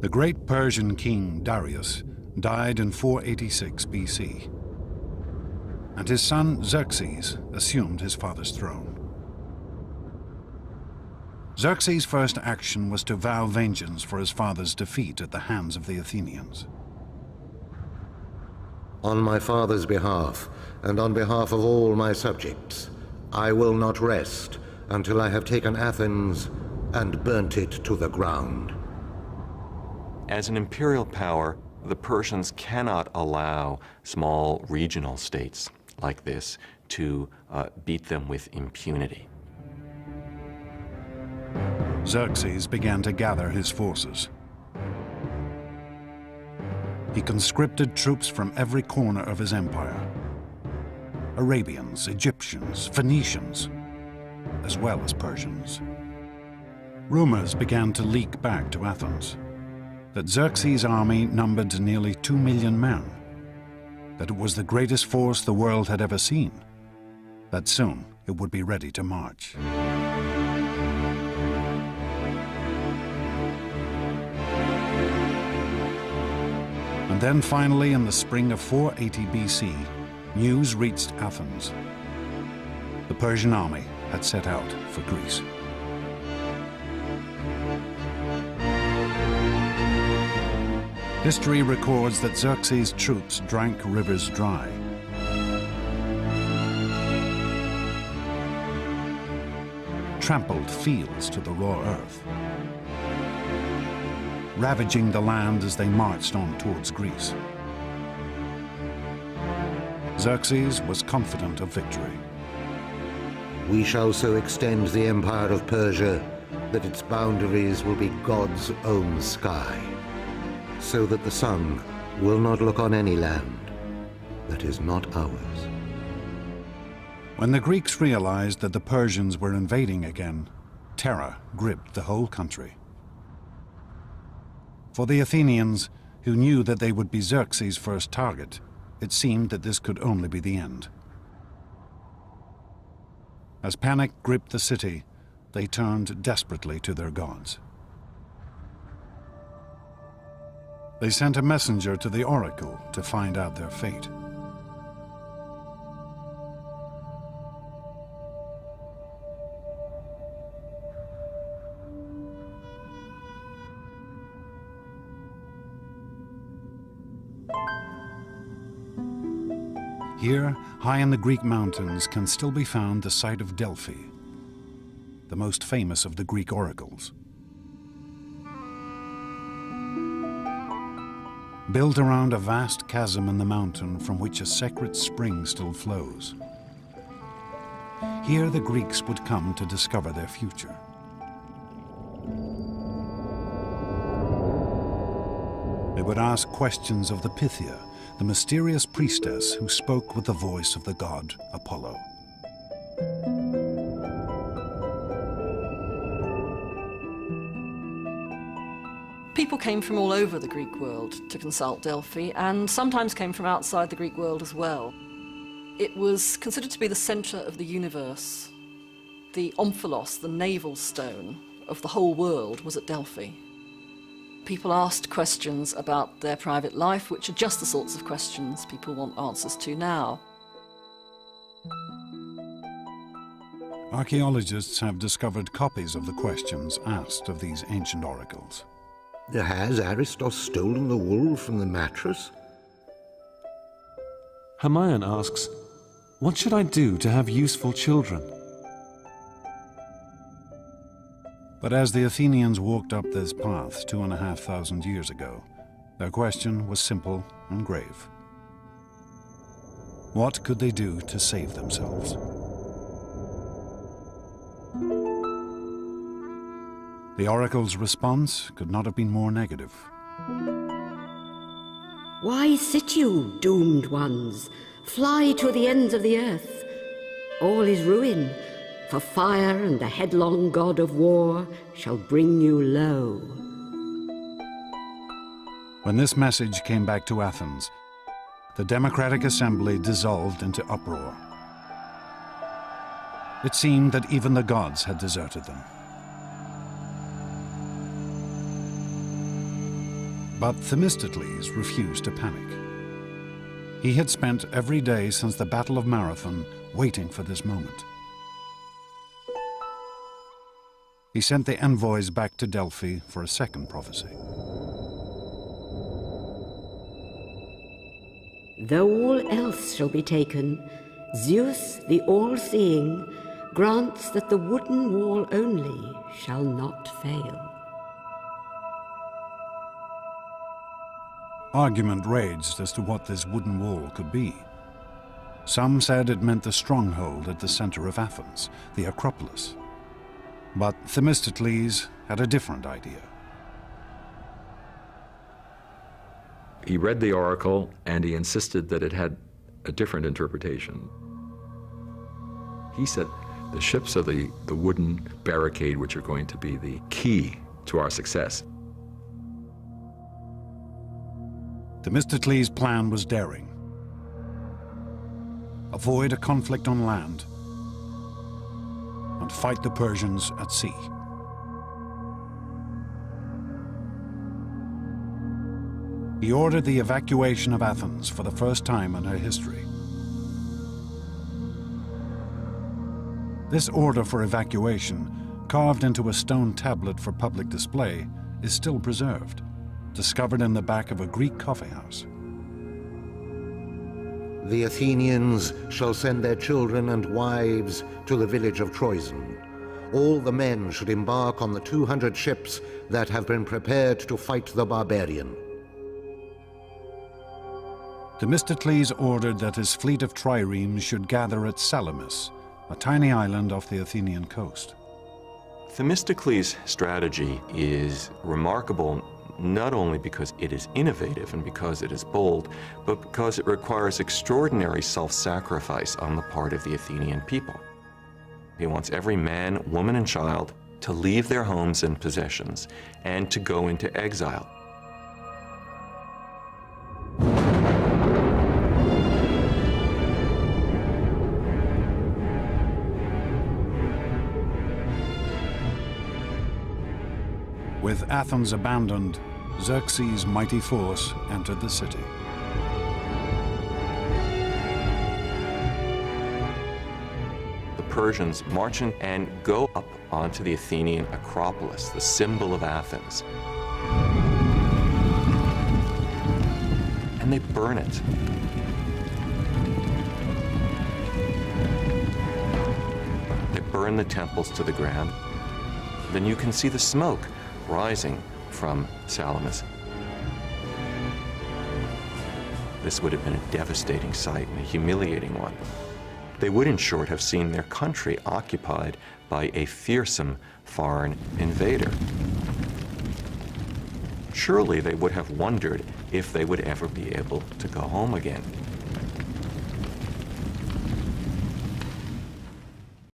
The great Persian king Darius died in 486 BC, and his son Xerxes assumed his father's throne. Xerxes' first action was to vow vengeance for his father's defeat at the hands of the Athenians. On my father's behalf, and on behalf of all my subjects, I will not rest until I have taken Athens and burnt it to the ground. As an imperial power, the Persians cannot allow small regional states like this to beat them with impunity. Xerxes began to gather his forces. He conscripted troops from every corner of his empire: Arabians, Egyptians, Phoenicians, as well as Persians. Rumors began to leak back to Athens that Xerxes' army numbered nearly 2 million men, that it was the greatest force the world had ever seen, that soon it would be ready to march. And then finally, in the spring of 480 BC, news reached Athens. The Persian army had set out for Greece. History records that Xerxes' troops drank rivers dry. Trampled fields to the raw earth, ravaging the land as they marched on towards Greece. Xerxes was confident of victory. We shall so extend the empire of Persia that its boundaries will be God's own sky, so that the sun will not look on any land that is not ours. When the Greeks realized that the Persians were invading again, terror gripped the whole country. For the Athenians, who knew that they would be Xerxes' first target, it seemed that this could only be the end. As panic gripped the city, they turned desperately to their gods. They sent a messenger to the oracle to find out their fate. Here, high in the Greek mountains, can still be found the site of Delphi, the most famous of the Greek oracles. Built around a vast chasm in the mountain from which a sacred spring still flows. Here the Greeks would come to discover their future. They would ask questions of the Pythia, the mysterious priestess who spoke with the voice of the god Apollo. People came from all over the Greek world to consult Delphi, and sometimes came from outside the Greek world as well. It was considered to be the center of the universe. The omphalos, the navel stone of the whole world, was at Delphi. People asked questions about their private life, which are just the sorts of questions people want answers to now. Archaeologists have discovered copies of the questions asked of these ancient oracles. Has Aristos stolen the wool from the mattress? Hermione asks, "What should I do to have useful children?" But as the Athenians walked up this path 2,500 years ago, their question was simple and grave. What could they do to save themselves? The oracle's response could not have been more negative. Why sit you, doomed ones? Fly to the ends of the earth. All is ruin, for fire and the headlong god of war shall bring you low. When this message came back to Athens, the Democratic Assembly dissolved into uproar. It seemed that even the gods had deserted them. But Themistocles refused to panic. He had spent every day since the Battle of Marathon waiting for this moment. He sent the envoys back to Delphi for a second prophecy. Though all else shall be taken, Zeus, the all-seeing, grants that the wooden wall only shall not fail. Argument raged as to what this wooden wall could be. Some said it meant the stronghold at the center of Athens, the Acropolis. But Themistocles had a different idea. He read the oracle and he insisted that it had a different interpretation. He said the ships are the wooden barricade which are going to be the key to our success. Themistocles' plan was daring. Avoid a conflict on land and fight the Persians at sea. He ordered the evacuation of Athens for the first time in her history. This order for evacuation, carved into a stone tablet for public display, is still preserved, discovered in the back of a Greek coffeehouse. The Athenians shall send their children and wives to the village of Troezen. All the men should embark on the 200 ships that have been prepared to fight the barbarian. Themistocles ordered that his fleet of triremes should gather at Salamis, a tiny island off the Athenian coast. Themistocles' strategy is remarkable not only because it is innovative and because it is bold, but because it requires extraordinary self-sacrifice on the part of the Athenian people. He wants every man, woman, and child to leave their homes and possessions and to go into exile. With Athens abandoned, Xerxes' mighty force entered the city. The Persians march in and go up onto the Athenian Acropolis, the symbol of Athens. And they burn it. They burn the temples to the ground. Then you can see the smoke rising from Salamis. This would have been a devastating sight and a humiliating one. They would, in short, have seen their country occupied by a fearsome foreign invader. Surely they would have wondered if they would ever be able to go home again.